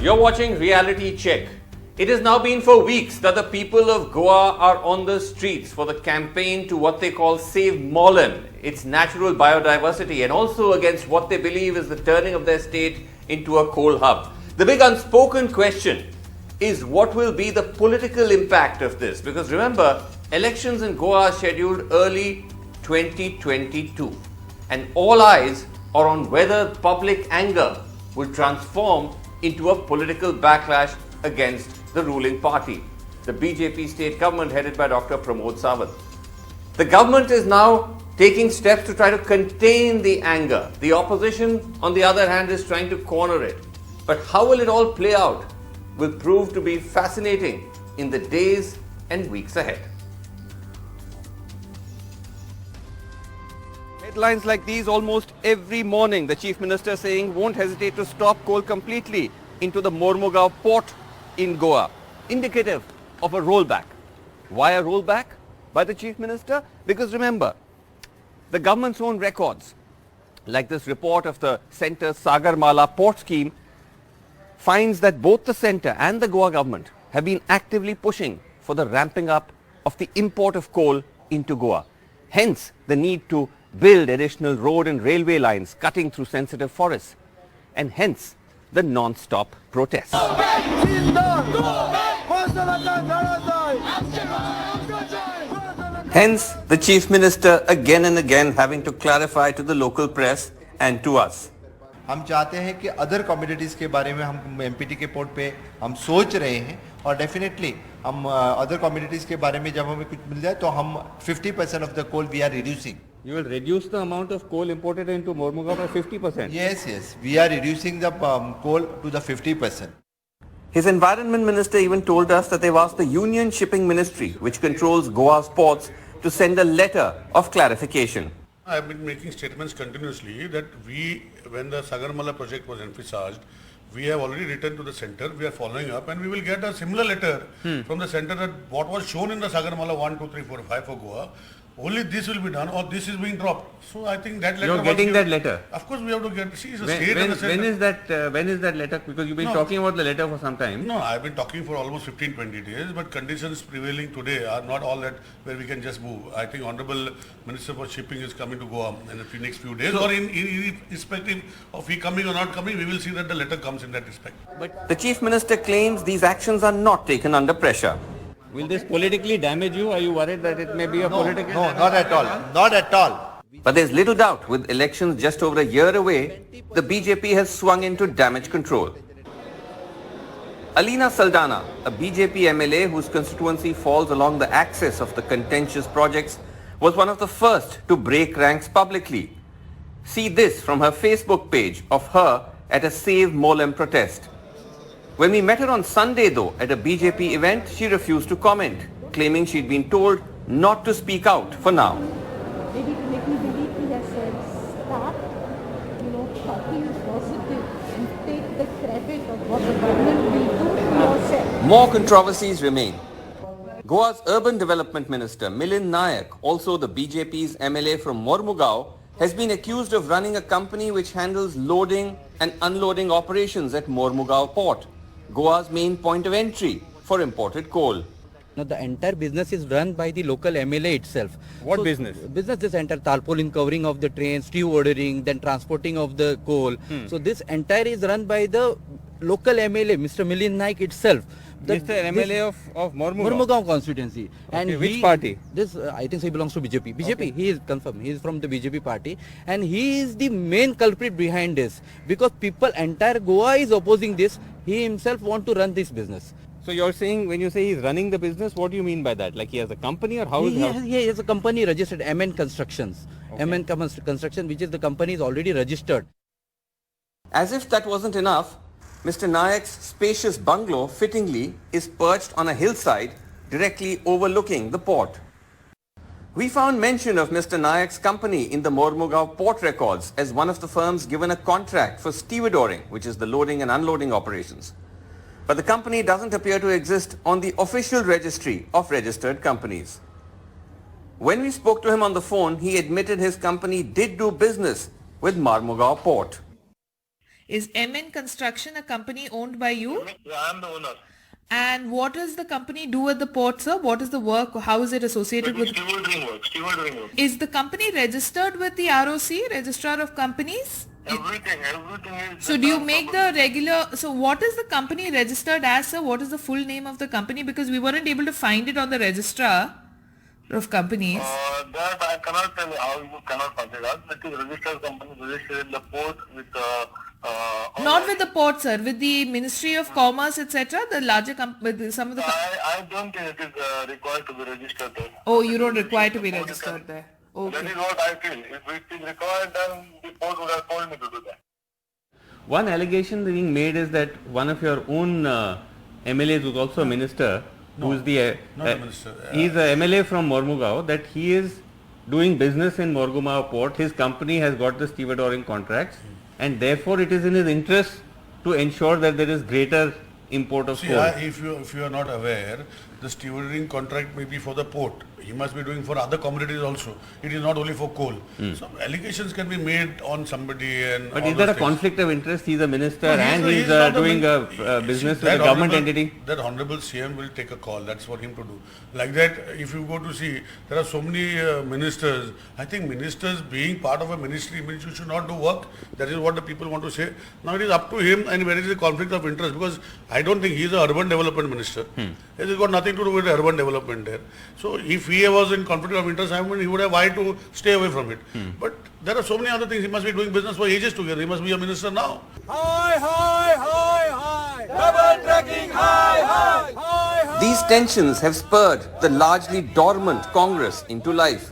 You're watching Reality Check. It has now been for weeks that the people of Goa are on the streets for the campaign to what they call Save Mollem, its natural biodiversity, and also against what they believe is the turning of their state into a coal hub. The big unspoken question is what will be the political impact of this? Because remember, elections in Goa are scheduled early 2022, and all eyes are on whether public anger will transform into a political backlash against the ruling party, the BJP state government headed by Dr. Pramod Sawant. The government is now taking steps to try to contain the anger. The opposition, on the other hand, is trying to corner it. But how will it all play out will prove to be fascinating in the days and weeks ahead. Headlines like these almost every morning. The Chief Minister saying won't hesitate to stop coal completely into the Mormugao port in Goa. Indicative of a rollback. Why a rollback by the Chief Minister? Because remember, the government's own records, like this report of the centre's Sagarmala port scheme, finds that both the centre and the Goa government have been actively pushing for the ramping up of the import of coal into Goa. Hence, the need to build additional road and railway lines cutting through sensitive forests, and hence the non-stop protests. Hence the Chief Minister again and again having to clarify to the local press and to us. हम चाहते हैं कि other communities के बारे में हम empty के port पे हम सोच रहे हैं और डेफिनेटली हम अदर कम्युनिटीज़ के बारे में जब हमें कुछ मिल जाए तो हम 50% of the coal we are reducing. You will reduce the amount of coal imported into Mormugao by 50%. Yes. We are reducing the coal to the 50%. His Environment Minister even told us that they've asked the Union Shipping Ministry, which controls Goa's ports, to send a letter of clarification. I've been making statements continuously that when the Sagarmala project was envisaged, we have already written to the centre, we are following up, and we will get a similar letter from the centre that what was shown in the Sagarmala 1, 2, 3, 4, 5 for Goa, only this will be done or this is being dropped. So I think that letter... You're getting that letter? Of course we have to get... See, it's a state and a centre. When is that letter? Because you've been talking about the letter for some time. No, I've been talking for almost 15-20 days, but conditions prevailing today are not all that where we can just move. I think Honorable Minister for Shipping is coming to Goa in the next few days, or in irrespective of he coming or not coming, we will see that the letter comes in that respect. But the Chief Minister claims these actions are not taken under pressure. Will this politically damage you? Are you worried that it may be a political... No, not at all. Not at all. But there's little doubt, with elections just over a year away, the BJP has swung into damage control. Alina Saldana, a BJP MLA whose constituency falls along the axis of the contentious projects, was one of the first to break ranks publicly. See this from her Facebook page of her at a Save Mollem protest. When we met her on Sunday though at a BJP event, she refused to comment, claiming she'd been told not to speak out for now. Maybe to make me believe he has said, start, talking positive and take the credit of what the government will do to yourself. More controversies remain. Goa's Urban Development Minister Milind Nayak, also the BJP's MLA from Mormugao, has been accused of running a company which handles loading and unloading operations at Mormugao port, Goa's main point of entry for imported coal. Now the entire business is run by the local MLA itself. What business? Business, this entire tarpaulin covering of the train, stew ordering, then transporting of the coal. So this entire is run by the local MLA, Mr. Milind Naik itself. Mr. MLA of Mormugao? Mormugao constituency. Okay, And which party? This, I think he belongs to BJP. BJP, he is confirmed. He is from the BJP party. And he is the main culprit behind this. Because entire Goa is opposing this. He himself want to run this business. So you're saying, when you say he's running the business, what do you mean by that? Like he has a company or how is it? He has a company registered, MN Constructions. Okay. MN Construction, which is the company is already registered. As if that wasn't enough, Mr. Nayak's spacious bungalow, fittingly, is perched on a hillside directly overlooking the port. We found mention of Mr. Nayak's company in the Mormugao port records as one of the firms given a contract for stevedoring, which is the loading and unloading operations. But the company doesn't appear to exist on the official registry of registered companies. When we spoke to him on the phone, he admitted his company did do business with Mormugao port. Is MN Construction a company owned by you? Yeah, I am the owner. And what does the company do at the port, sir? What is the work? How is it associated with? Stevedoring work. Is the company registered with the ROC, Registrar of Companies? Everything is. So do you make the regular, so what is the company registered as, sir? What is the full name of the company? Because we weren't able to find it on the registrar of companies. That I cannot tell you how you cannot find it out. It is registered company registered in the port with Not with the port, sir, with the Ministry of Commerce, etc. The larger with some of the. I don't think it is required to be registered there. Oh, you don't require to be registered there. That Okay. is what I feel. If it is required, then the port would have told me to do that. One allegation being made is that one of your own MLAs who's also a minister, who's the not a minister. he's a MLA from Mormugao, that he is doing business in Mormugao port. His company has got the stevedoring contracts, and therefore it is in his interest to ensure that there is greater import of See, coal. if you are not aware, the stevedoring contract may be for the port. He must be doing for other commodities also. It is not only for coal. So allegations can be made on somebody and. But all is there a those things. conflict of interest? He's a minister No, and he's not a doing min- a business See, with a that government honorable- entity. That honorable CM will take a call. That's for him to do. Like that, if you go to see, there are so many ministers. I think ministers being part of a ministry means you should not do work. That is what the people want to say. Now it is up to him, and where is the conflict of interest? Because I don't think he is a urban development minister. It has got nothing to do with urban development there. So if he was in conflict of interest, I mean, he would have why to stay away from it. But there are so many other things. He must be doing business for ages together. He must be a minister now. These tensions have spurred the largely dormant Congress into life.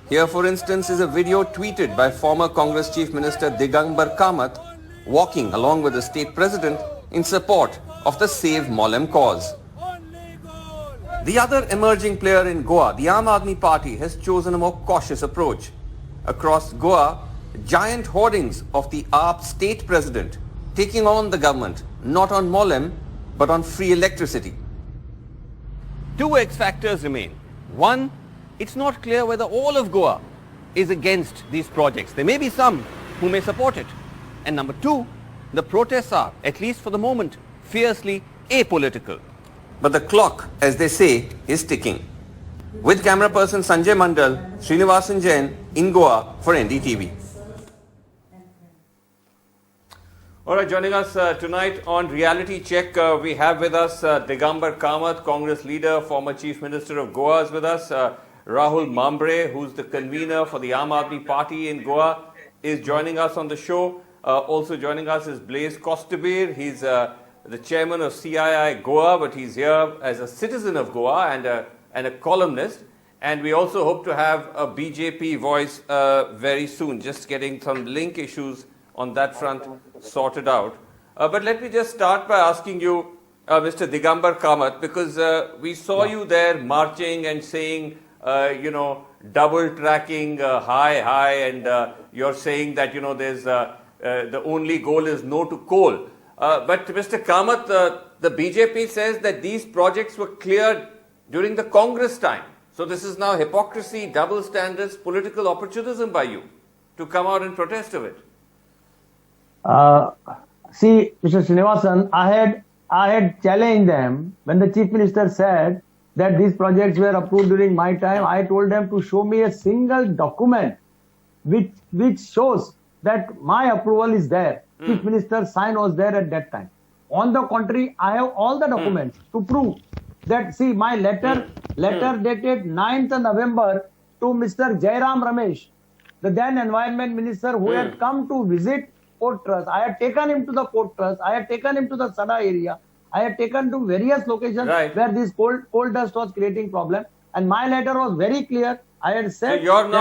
Here, for instance, is a video tweeted by former Congress Chief Minister Digambar Kamath walking along with the state president in support of the Save Mollem cause. The other emerging player in Goa, the Aam Aadmi Party, has chosen a more cautious approach. Across Goa, giant hoardings of the AAP state president taking on the government, not on Mollem, but on free electricity. Two X factors remain. One, it's not clear whether all of Goa is against these projects. There may be some who may support it. And number two, the protests are, at least for the moment, fiercely apolitical. But the clock, as they say, is ticking. With camera person Sanjay Mandal, Srinivasan Jain in Goa for NDTV. All right, joining us tonight on Reality Check, we have with us Digambar Kamath, Congress leader, former Chief Minister of Goa is with us. Rahul Mambre, who's the convener for the Aam Aadmi Party in Goa, is joining us on the show. Also joining us is Blaise Kostabir. He's the chairman of CII Goa, but he's here as a citizen of Goa and a columnist. And we also hope to have a BJP voice very soon, just getting some link issues on that front sorted out. But let me just start by asking you, Mr. Digambar Kamath, because we saw you there marching and saying, double tracking, high, and you're saying that, there's the only goal is no to coal. But Mr. Kamath, the BJP says that these projects were cleared during the Congress time. So this is now hypocrisy, double standards, political opportunism by you to come out and protest of it. See, Mr. Srinivasan, I had challenged them when the Chief Minister said that these projects were approved during my time. I told them to show me a single document which shows that my approval is there. Chief Minister's sign was there at that time. On the contrary, I have all the documents to prove that. See, my letter dated 9th November to Mr. Jairam Ramesh, the then Environment Minister, who had come to visit Port Trust. I had taken him to the Port Trust. I had taken him to the Sada area. I had taken to various locations where this coal dust was creating problem. And my letter was very clear. I had said that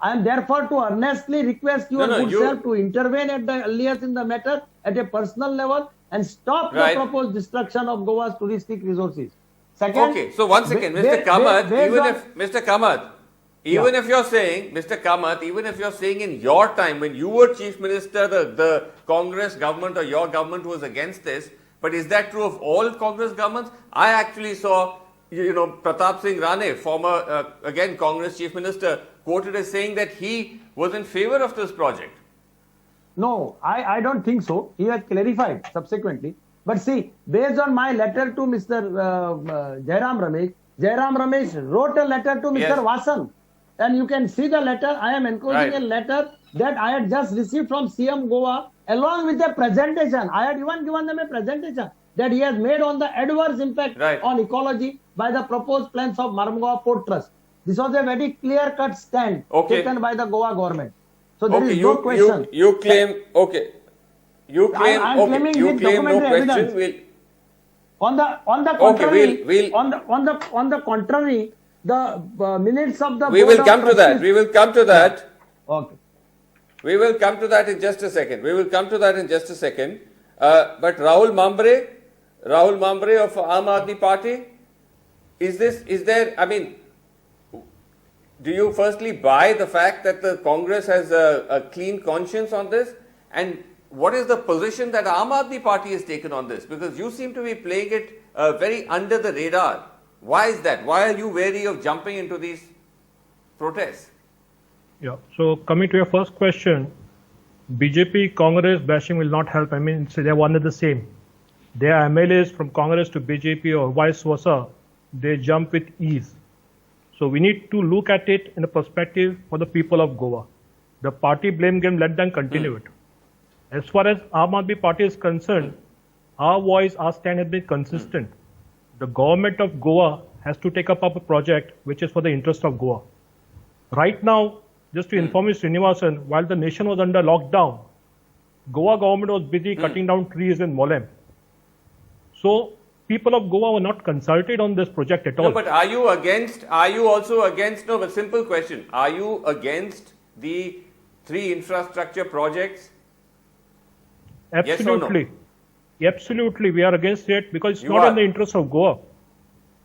I am therefore to earnestly request your good self to intervene at the earliest in the matter at a personal level and stop the proposed destruction of Goa's touristic resources. Second, okay, so once again, Mr. Kamath, even if you're saying in your time when you were Chief Minister, the Congress government or your government was against this, but is that true of all Congress governments? I actually saw, Pratap Singh Rane, former, again, Congress Chief Minister, quoted as saying that he was in favor of this project. No, I don't think so. He has clarified subsequently. But see, based on my letter to Mr. Jairam Ramesh wrote a letter to Mr. Yes. Vasan. And you can see the letter. I am enclosing Right. a letter that I had just received from CM Goa along with a presentation. I had even given them a presentation that he has made on the adverse impact Right. on ecology by the proposed plans of Mormugao Port Trust. This was a very clear-cut stand Okay. taken by the Goa government. So there Okay, is no question. you claim, okay. You claim, I'm okay, claiming you with claim no documentary question. evidence. On the contrary, we'll- on the contrary, the minutes of the We Board will of come to that. Trustees- We will come to that. Okay. We will come to that in just a second. But Rahul Mambre of Aam Aadmi Party, do you firstly buy the fact that the Congress has a clean conscience on this? And what is the position that Aam Aadmi Party has taken on this? Because you seem to be playing it very under the radar. Why is that? Why are you wary of jumping into these protests? Yeah. So coming to your first question, BJP Congress bashing will not help. I mean, so they're one and the same. They are MLAs from Congress to BJP or vice versa. They jump with ease. So we need to look at it in a perspective for the people of Goa. The party blame game, let them continue it. As far as Aam Aadmi Party is concerned, our voice, our stand has been consistent. The government of Goa has to take up a project which is for the interest of Goa. Right now, just to inform you, Srinivasan, while the nation was under lockdown, Goa government was busy cutting down trees in Mollem. So people of Goa were not consulted on this project at all. No, but are you also against, no, but simple question, are you against the 3 infrastructure projects? Absolutely. Yes or no? Absolutely, we are against it because it's You not are. in the interest of Goa.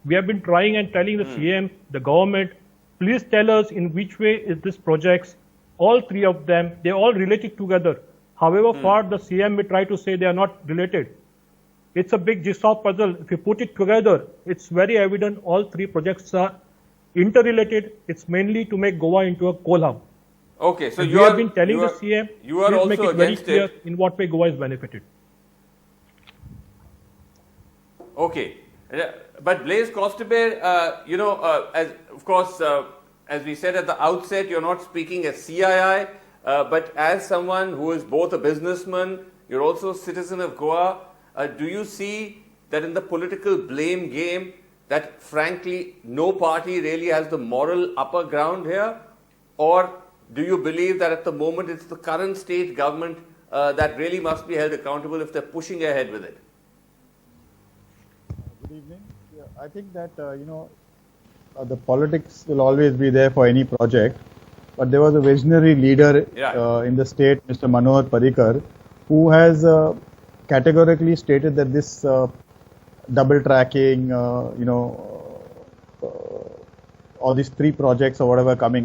We have been trying and telling the CM, the government, please tell us in which way is this projects, all 3 of them, they all related together. However far the CM may try to say they are not related. It's a big jigsaw puzzle. If you put it together, it's very evident all 3 projects are interrelated. It's mainly to make Goa into a coal hub. Okay, so And you we are have been telling you the CM, you are please also make it very against clear it. in what way Goa is benefited. Okay, but Blaise Costabere, as we said at the outset, you're not speaking as CII, but as someone who is both a businessman, you're also a citizen of Goa. Do you see that in the political blame game, that frankly no party really has the moral upper ground here? Or do you believe that at the moment it's the current state government that really must be held accountable if they're pushing ahead with it? Good evening. Yeah, I think that, the politics will always be there for any project. But there was a visionary leader in the state, Mr. Manohar Parrikar, who has categorically stated that this double tracking, all these 3 projects or whatever coming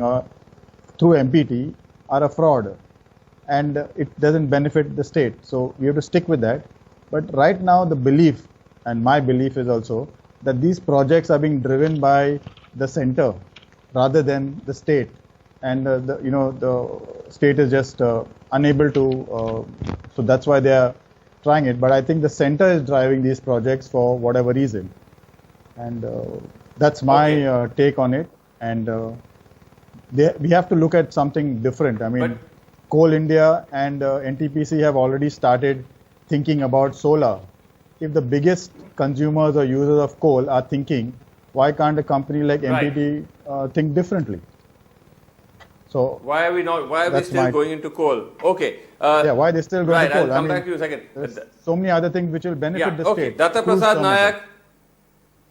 through MPT are a fraud. And it doesn't benefit the state. So we have to stick with that. But right now the belief, and my belief is also, that these projects are being driven by the center rather than the state. And the state is just unable to, so that's why they are trying it. But I think the center is driving these projects for whatever reason. And that's my take on it. And we have to look at something different. I mean, Coal India and NTPC have already started thinking about solar. If the biggest consumers or users of coal are thinking, why can't a company like NTT think differently? So why are we still going into coal? Okay. Why they still going to coal? I'll come back to you in a second. There's so many other things which will benefit the state. Datta Prasad Nayak.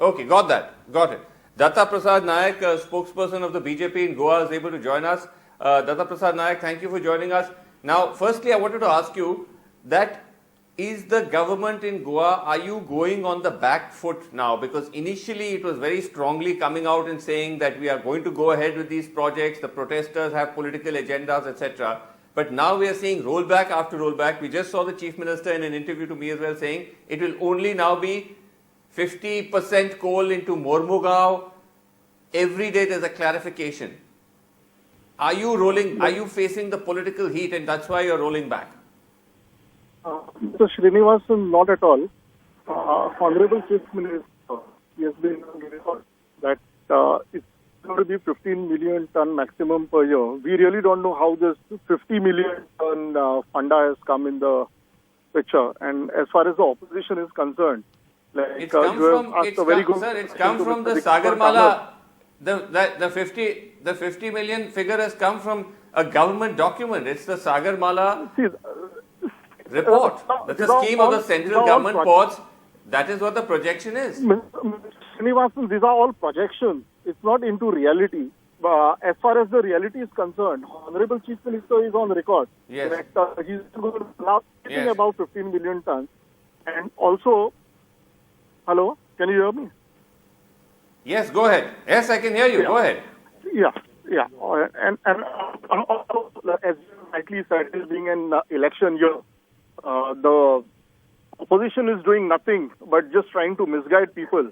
Okay, got it. Datta Prasad Nayak, spokesperson of the BJP in Goa, is able to join us. Datta Prasad Nayak, thank you for joining us. Now, firstly, I wanted to ask you that is the government in Goa, are you going on the back foot now? Because initially it was very strongly coming out and saying that we are going to go ahead with these projects, the protesters have political agendas, etc. But now we are seeing rollback after rollback. We just saw the Chief Minister in an interview to me as well saying it will only now be 50% coal into Mormugao. Every day there's a clarification. Are you facing the political heat and that's why you're rolling back? Mr. Srinivasan, not at all. Honorable Chief Minister, he has been that it's going to be 15 million ton maximum per year. We really don't know how this 50 million ton funda has come in the picture. And as far as the opposition is concerned, like It's come from the Sagarmala. The 50 million figure has come from a government document. It's the Sagarmala report. That's a scheme of the central government ports. That is what the projection is. Srinivasan, these are all projections. It's not into reality. As far as the reality is concerned, Honorable Chief Minister is on record. Yes. That he's going to allow anything about 15 million tons. And also, hello, can you hear me? Yes, go ahead. Yes, I can hear you. Go ahead. Yeah. And as you rightly said, this being an election year, the opposition is doing nothing but just trying to misguide people.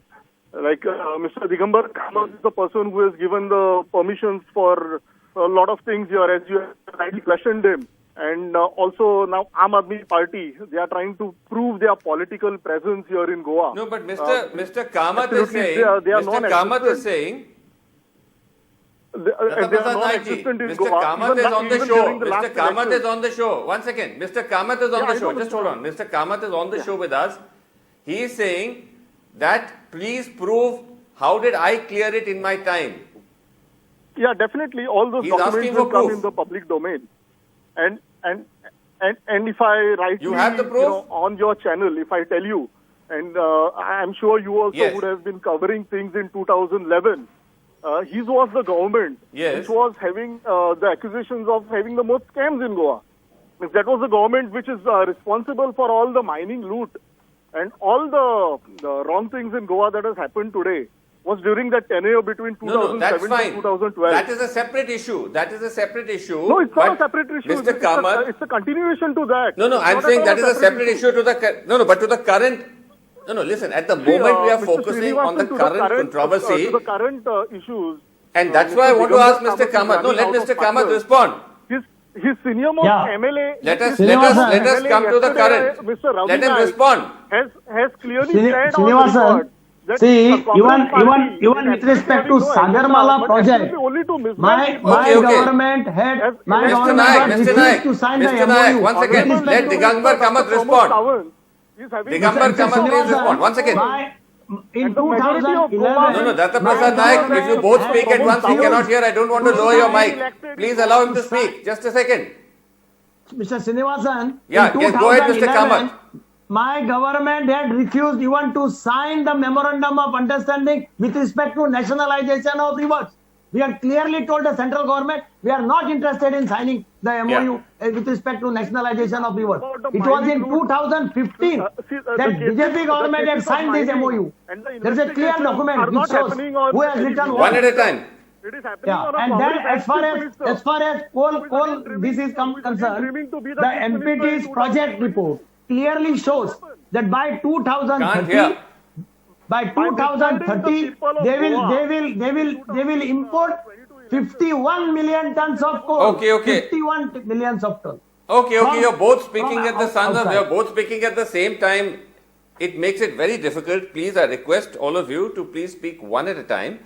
Like Mr. Digambar Kamath is the person who has given the permissions for a lot of things here, as you have rightly questioned him. And also now Aam Aadmi Party, they are trying to prove their political presence here in Goa. No, but Mr. Kamath is saying, Mr. Kamath is saying, Mr. Kamath is on the show. Mr. Kamath is on the show. One second. Mr. Kamath is on the show. Just hold on. Mr. Kamath is on the show with us. He is saying that please prove how did I clear it in my time. Yeah, definitely. All those documents will come in the public domain. And if I write you have the proof? On your channel, if I tell you, and I'm sure you also would have been covering things in 2011. His was the government which was having the accusations of having the most scams in Goa. That was the government which is responsible for all the mining loot and all the wrong things in Goa that has happened today was during that tenure between 2007 to 2012. That is a separate issue. No, it's not a separate issue. Mr. Kamath, it's a continuation to that. No, I'm saying that is a separate issue to the, but to the current, listen, at the moment we are focusing on the current controversy. To the current issues. And that's why I want to ask Mr. Kamath. No, let Mr. Kamath respond. His senior most MLA. Let us come to the current. Mr. Ravi Let him respond. Has clearly said on record. See, even with respect to Sagarmala project, my government had Mr. Nayak, to sign the Mr. Nayak, one second. Let Digambar Kamath respond. Digambar Kamath, please respond. One second. In 2011, No, Datta Prasad Nayak, if you both speak at once, we cannot hear. I don't want to lower your mic. Please allow him to speak. Just a second. Mr. Srinivasan, yes, go ahead, Mr. Kamath. My government had refused even to sign the memorandum of understanding with respect to nationalization of rivers. We had clearly told the central government we are not interested in signing the MOU with respect to nationalization of rivers. It was in 2015 that BJP government had signed this MOU. There is a clear document which shows who has written what. One at a time. And then as far as coal this is concerned, the MPT's project report clearly shows that by 2030 they will import 51 million tons of coal. 51 millions of tons. Okay, you're both speaking at the same time. It makes it very difficult. Please, I request all of you to please speak one at a time.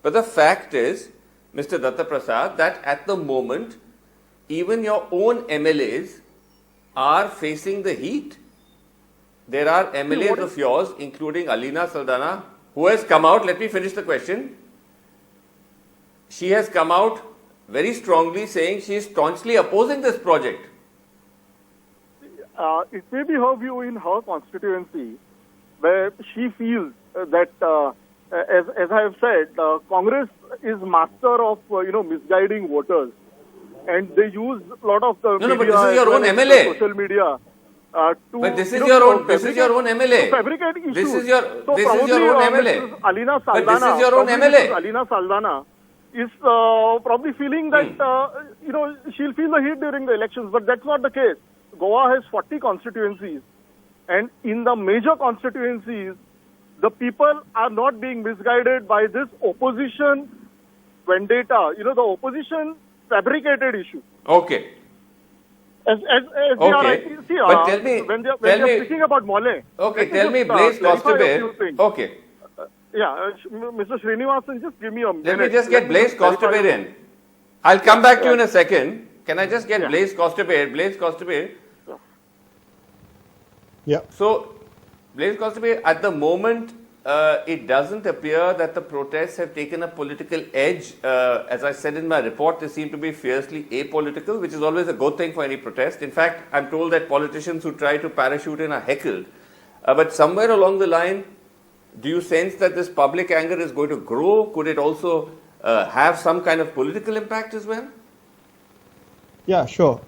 But the fact is, Mr. Datta Prasad, that at the moment, even your own MLAs are facing the heat. There are MLAs of yours, including Alina Saldana, who has come out. Let me finish the question. She has come out very strongly saying she is staunchly opposing this project. It may be her view in her constituency, where she feels that, as I have said, Congress is master of misguiding voters, and they use a lot of the media, but this is your own MLA. Social media. But this is your own MLA. Fabricate issues. This is your own MLA. Alina Saldana, but this is your own MLA. Alina Saldana is probably feeling that she'll feel the heat during the elections, but that's not the case. Goa has 40 constituencies, and in the major constituencies, the people are not being misguided by this opposition vendetta. The opposition fabricated issue. Okay. As they Okay. are, see, But tell me- when tell they are me- speaking about Mole. Okay, let tell me, just, Blaise clarify a few Kostabir. things. Okay, Mr. Srinivasan, just give me a minute. let me just get me Blaise clarify. Kostabir in. I'll come back to you in a second. Can I just get Yeah. Blaise Kostabir? Blaise Kostabir. Yeah. So, Blaise Kostabir, at the moment, it doesn't appear that the protests have taken a political edge. As I said in my report, they seem to be fiercely apolitical, which is always a good thing for any protest. In fact, I'm told that politicians who try to parachute in are heckled. But somewhere along the line, do you sense that this public anger is going to grow? Could it also have some kind of political impact as well? Yeah, sure.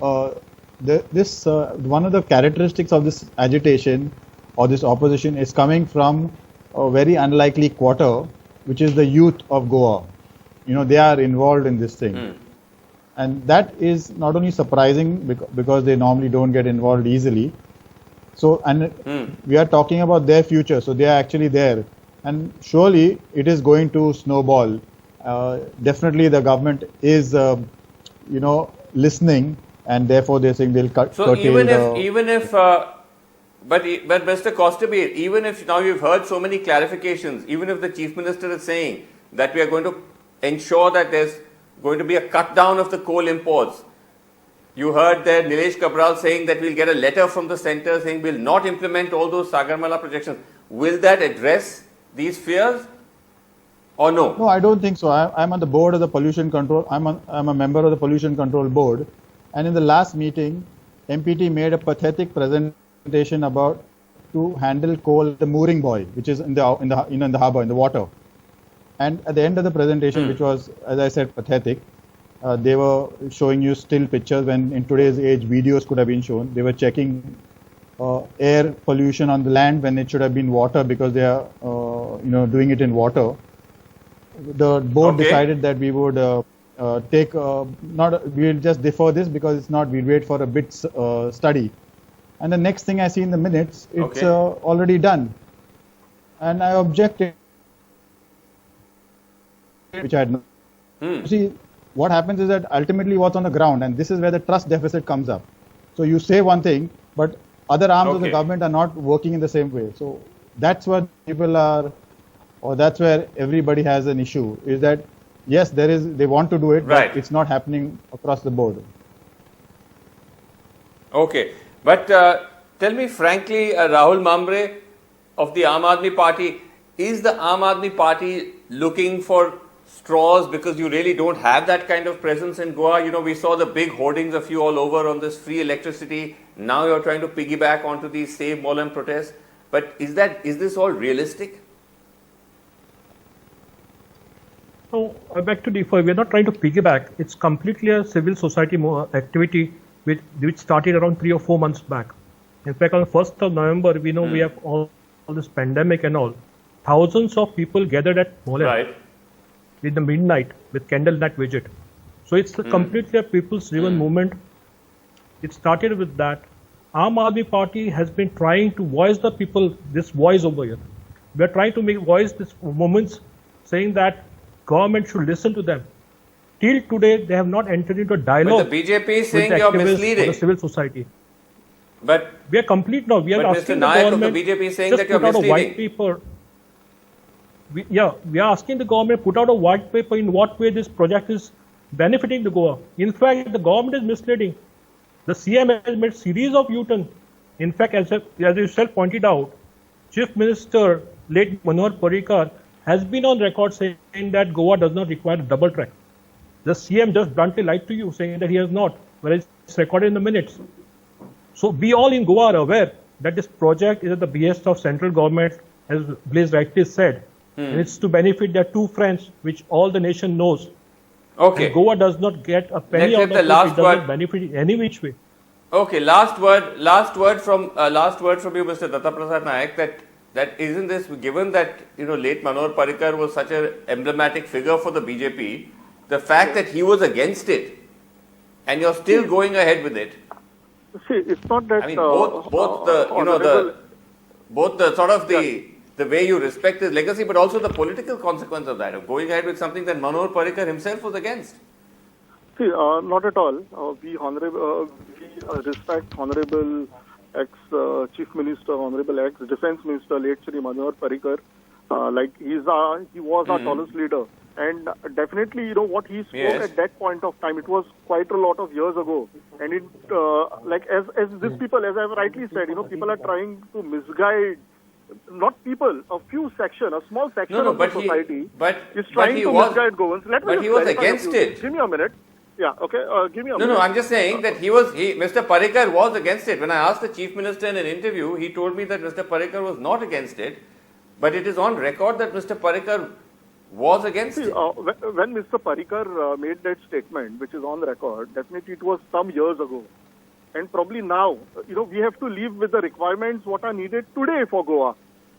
One of the characteristics of this agitation or this opposition is coming from a very unlikely quarter, which is the youth of Goa. They are involved in this thing. And that is not only surprising because they normally don't get involved easily. So, we are talking about their future, so they are actually there. And surely it is going to snowball. Definitely the government is, listening, and therefore they're saying they'll So curtail but Mr. Kostabir, even if now you've heard so many clarifications, even if the Chief Minister is saying that we are going to ensure that there's going to be a cut down of the coal imports, you heard there Nilesh Cabral saying that we'll get a letter from the centre saying we'll not implement all those Sagarmala projections. Will that address these fears or no? No, I don't think so. I'm on the board of the pollution control. I'm a member of the pollution control board, and in the last meeting, MPT made a pathetic presentation about to handle coal, the mooring buoy, which is in the harbour, in the water. And at the end of the presentation, which was, as I said, pathetic, they were showing you still pictures when in today's age videos could have been shown. They were checking air pollution on the land when it should have been water because they are doing it in water. The board decided that we would we'll just defer this because it's not, we'll wait for a bit study. And the next thing I see in the minutes, it's already done. And I objected, which I had no. See, what happens is that ultimately what's on the ground, and this is where the trust deficit comes up. So you say one thing, but other arms of the government are not working in the same way. So that's where people are, or that's where everybody has an issue, is that yes, they want to do it, but it's not happening across the board. Okay, but tell me frankly, Rahul Mambre of the Aam Aadmi Party, is the Aam Aadmi Party looking for straws because you really don't have that kind of presence in Goa? We saw the big hoardings of you all over on this free electricity. Now you're trying to piggyback onto these Save Molam protests. But is this all realistic? So I beg to differ. We are not trying to piggyback. It's completely a civil society activity which started around 3 or 4 months back. In fact, on the 1st of November, we know we have all this pandemic and all. Thousands of people gathered at Molam in the midnight with candlelight vigil. So it's completely a people's driven movement. It started with that. Aam Aadmi Party has been trying to voice the people, this voice over here. We are trying to voice this movements saying that government should listen to them. Till today, they have not entered into a dialogue. But the BJP is saying you're misleading. The civil society. But we are complete now. We are asking the government. Of the BJP is saying that you're put out misleading. a white paper. We are asking the government put out a white paper in what way this project is benefiting the Goa. In fact, the government is misleading. The CM has made series of U-turn. In fact, as you self pointed out, Chief Minister late Manohar Parrikar has been on record saying that Goa does not require a double track. The CM just bluntly lied to you, saying that he has not, whereas it's recorded in the minutes. So we all in Goa are aware that this project is at the behest of central government, as Blaise rightly said. And it's to benefit their two friends, which all the nation knows. Okay. And Goa does not get a penny out of it. It does not benefit in any which way. Okay. Last word from you, Mr. Datta Prasad Naik. That isn't this, given that late Manohar Parrikar was such an emblematic figure for the BJP, the fact that he was against it, and you're still going ahead with it. See, it's not that. I mean, both the sort of the way you respect his legacy, but also the political consequence of that, of going ahead with something that Manohar Parrikar himself was against. See, not at all. We respect Honorable ex-Chief Minister, Honorable ex-Defense Minister, late Shri Manohar Parrikar. He was our tallest leader. And definitely, what he spoke at that point of time, it was quite a lot of years ago. And it, as these people, as I've rightly said, people are trying to misguide, not people, a small section of the society is trying to misguide governments. But he was against it. Give me a minute. Yeah, okay. Give me a minute. No, I'm just saying that Mr. Parrikar was against it. When I asked the Chief Minister in an interview, he told me that Mr. Parrikar was not against it. But it is on record that Mr. Parrikar was against it. When Mr. Parrikar made that statement, which is on record, definitely it was some years ago. And probably now, we have to live with the requirements what are needed today for Goa.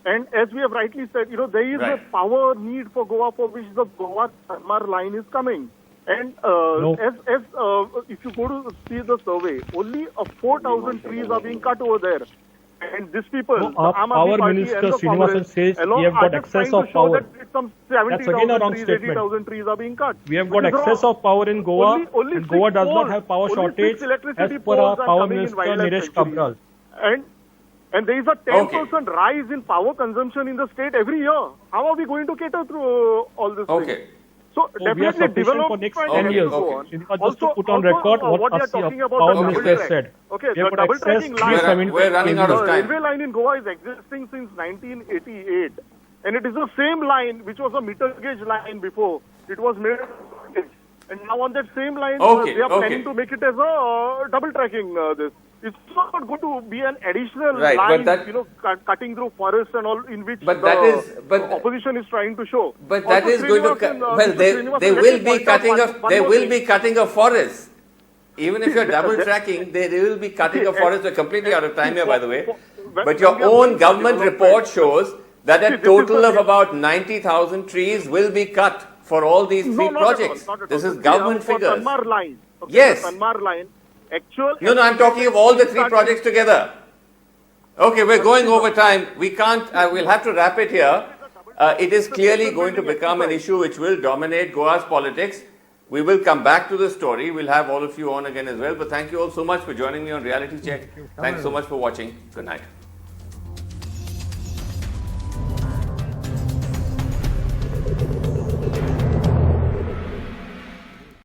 And as we have rightly said, there is a power need for Goa for which the Goa-Kanmar line is coming. And if you go to see the survey, only 4,000 trees are being cut over there. And these people, the Power Minister Srinivasan says we have got excess of power. That's again a wrong statement. 80,000 trees are being cut. We have got excess of power in Goa, and Goa does not have power shortage as per our Power Minister Nilesh Kabral. And there is a 10% rise in power consumption in the state every year. How are we going to cater through all this thing? So we are sufficient for next 10 years. Just to put on record what our Power Minister said. Okay, the double tracking line. We're running out of time. The railway line in Goa is existing since 1988. And it is the same line which was a meter gauge line before. It was made and now on that same line they are planning to make it as a double tracking this. It's not going to be an additional line, cutting through forests and all, in which the opposition is trying to show. But also, that is going to they will be cutting a forest. Even if you're double tracking, they will be cutting a forest. We're completely out of time here, by the way. But your own government report shows that a total of about 90,000 trees will be cut for all these three projects. This is government figures. Kanmar line. Yes. Kanmar line. No, I'm talking of all the three projects together. Okay, we're going over time. We can't, we'll have to wrap it here. It is clearly going to become an issue which will dominate Goa's politics. We will come back to the story. We'll have all of you on again as well. But thank you all so much for joining me on Reality Check. Thanks so much for watching. Good night.